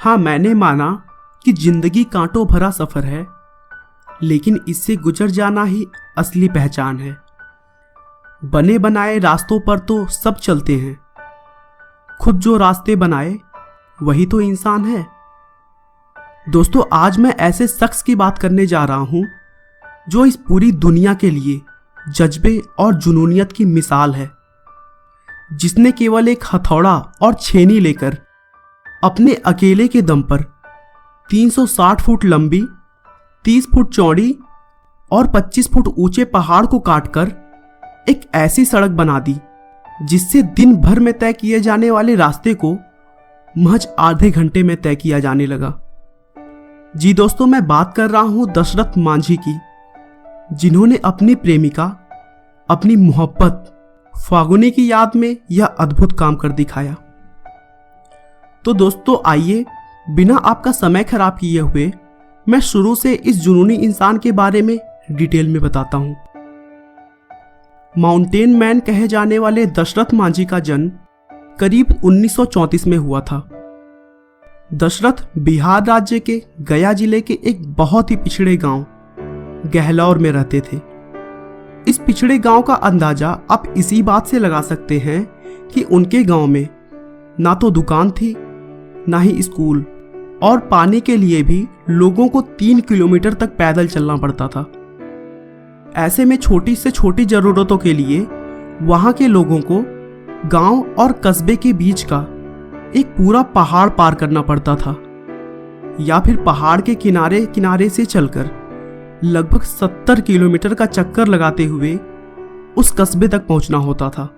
हाँ, मैंने माना कि जिंदगी कांटों भरा सफर है, लेकिन इससे गुजर जाना ही असली पहचान है। बने बनाए रास्तों पर तो सब चलते हैं, खुद जो रास्ते बनाए वही तो इंसान है। दोस्तों, आज मैं ऐसे शख्स की बात करने जा रहा हूं जो इस पूरी दुनिया के लिए जज्बे और जुनूनियत की मिसाल है, जिसने केवल एक हथौड़ा और छेनी लेकर अपने अकेले के दम पर 360 फुट लंबी, 30 फुट चौड़ी और 25 फुट ऊंचे पहाड़ को काटकर एक ऐसी सड़क बना दी जिससे दिन भर में तय किए जाने वाले रास्ते को महज आधे घंटे में तय किया जाने लगा। जी दोस्तों, मैं बात कर रहा हूं दशरथ मांझी की, जिन्होंने अपनी प्रेमिका, अपनी मोहब्बत फागुनी की याद में यह अद्भुत काम कर दिखाया। तो दोस्तों आइए, बिना आपका समय खराब किए हुए मैं शुरू से इस जुनूनी इंसान के बारे में डिटेल में बताता हूं। माउंटेन मैन कहे जाने वाले दशरथ मांझी का जन्म करीब 1934 में हुआ था। दशरथ बिहार राज्य के गया जिले के एक बहुत ही पिछड़े गांव गहलौर में रहते थे। इस पिछड़े गांव का अंदाजा आप इसी बात से लगा सकते हैं कि उनके गांव में ना तो दुकान थी, ना ही स्कूल, और पानी के लिए भी लोगों को 3 किलोमीटर तक पैदल चलना पड़ता था। ऐसे में छोटी से छोटी जरूरतों के लिए वहां के लोगों को गांव और कस्बे के बीच का एक पूरा पहाड़ पार करना पड़ता था, या फिर पहाड़ के किनारे किनारे से चलकर लगभग 70 किलोमीटर का चक्कर लगाते हुए उस कस्बे तक पहुंचना होता था।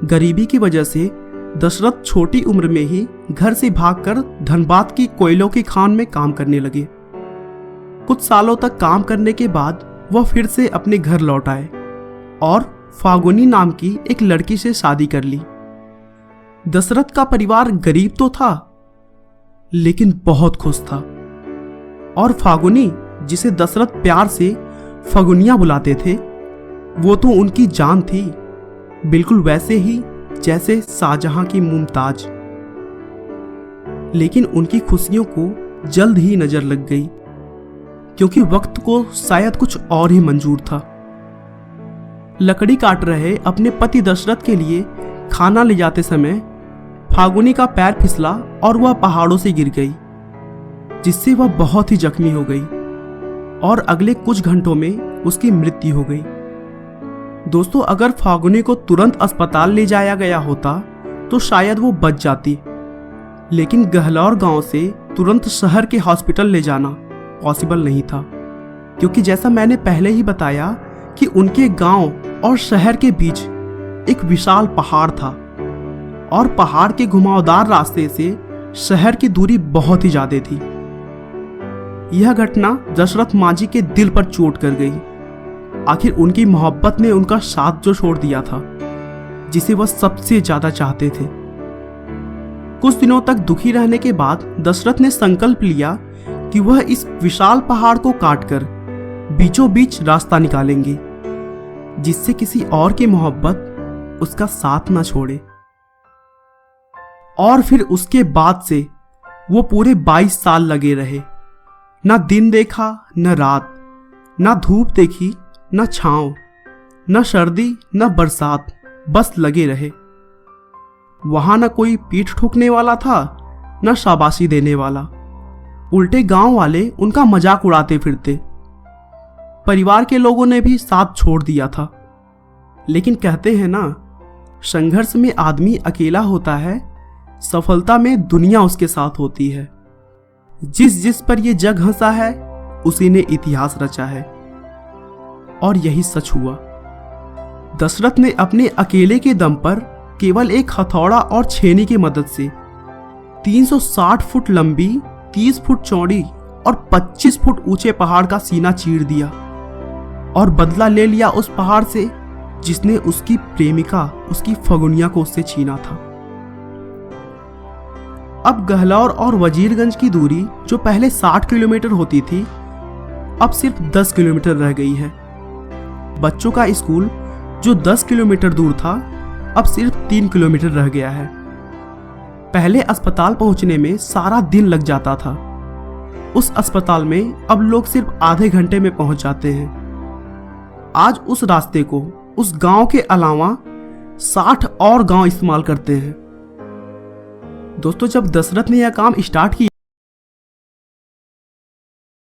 गरीबी की वजह से दशरथ छोटी उम्र में ही घर से भागकर धनबाद की कोयलों की खान में काम करने लगे। कुछ सालों तक काम करने के बाद वह फिर से अपने घर लौट आए और फागुनी नाम की एक लड़की से शादी कर ली। दशरथ का परिवार गरीब तो था, लेकिन बहुत खुश था, और फागुनी, जिसे दशरथ प्यार से फगुनिया बुलाते थे, वो तो उनकी जान थी, बिल्कुल वैसे ही जैसे शाहजहां की मुमताज। लेकिन उनकी खुशियों को जल्द ही नजर लग गई, क्योंकि वक्त को शायद कुछ और ही मंजूर था। लकड़ी काट रहे अपने पति दशरथ के लिए खाना ले जाते समय फागुनी का पैर फिसला और वह पहाड़ों से गिर गई, जिससे वह बहुत ही जख्मी हो गई और अगले कुछ घंटों में उसकी मृत्यु हो गई। दोस्तों, अगर फागुनी को तुरंत अस्पताल ले जाया गया होता तो शायद वो बच जाती, लेकिन गहलौर गांव से तुरंत शहर के हॉस्पिटल ले जाना पॉसिबल नहीं था, क्योंकि जैसा मैंने पहले ही बताया कि उनके गांव और शहर के बीच एक विशाल पहाड़ था, और पहाड़ के घुमावदार रास्ते से शहर की दूरी बहुत ही ज्यादा थी। यह घटना दशरथ मांझी के दिल पर चोट कर गई। आखिर उनकी मोहब्बत ने उनका साथ जो छोड़ दिया था, जिसे वह सबसे ज्यादा चाहते थे। कुछ दिनों तक दुखी रहने के बाद दशरथ ने संकल्प लिया कि वह इस विशाल पहाड़ को काटकर बीचों बीच रास्ता निकालेंगे, जिससे किसी और की मोहब्बत उसका साथ न छोड़े। और फिर उसके बाद से वो पूरे 22 साल लगे रहे। ना दिन देखा न रात, ना धूप देखी न छांव, न सर्दी न बरसात, बस लगे रहे। वहां न कोई पीठ ठोकने वाला था, न शाबाशी देने वाला। उल्टे गांव वाले उनका मजाक उड़ाते फिरते। परिवार के लोगों ने भी साथ छोड़ दिया था। लेकिन कहते हैं ना, संघर्ष में आदमी अकेला होता है, सफलता में दुनिया उसके साथ होती है। जिस जिस पर ये जग हंसा है, उसी ने इतिहास रचा है। और यही सच हुआ। दशरथ ने अपने अकेले के दम पर केवल एक हथौड़ा और छेनी की मदद से 360 फुट लंबी, 30 फुट चौड़ी और 25 फुट ऊंचे पहाड़ का सीना चीर दिया, और बदला ले लिया उस पहाड़ से जिसने उसकी प्रेमिका, उसकी फगुनिया को उससे छीना था। अब गहलौर और वजीरगंज की दूरी, जो पहले 60 किलोमीटर होती थी, अब सिर्फ 10 किलोमीटर रह गई है। बच्चों का स्कूल, जो 10 किलोमीटर दूर था, अब सिर्फ 3 किलोमीटर रह गया है। पहले अस्पताल पहुंचने में सारा दिन लग जाता था। उस अस्पताल में अब लोग सिर्फ आधे घंटे में पहुंच जाते हैं। आज उस रास्ते को उस गांव के अलावा 60 और गांव इस्तेमाल करते हैं। दोस्तों, जब दशरथ ने यह काम स्टार्ट किया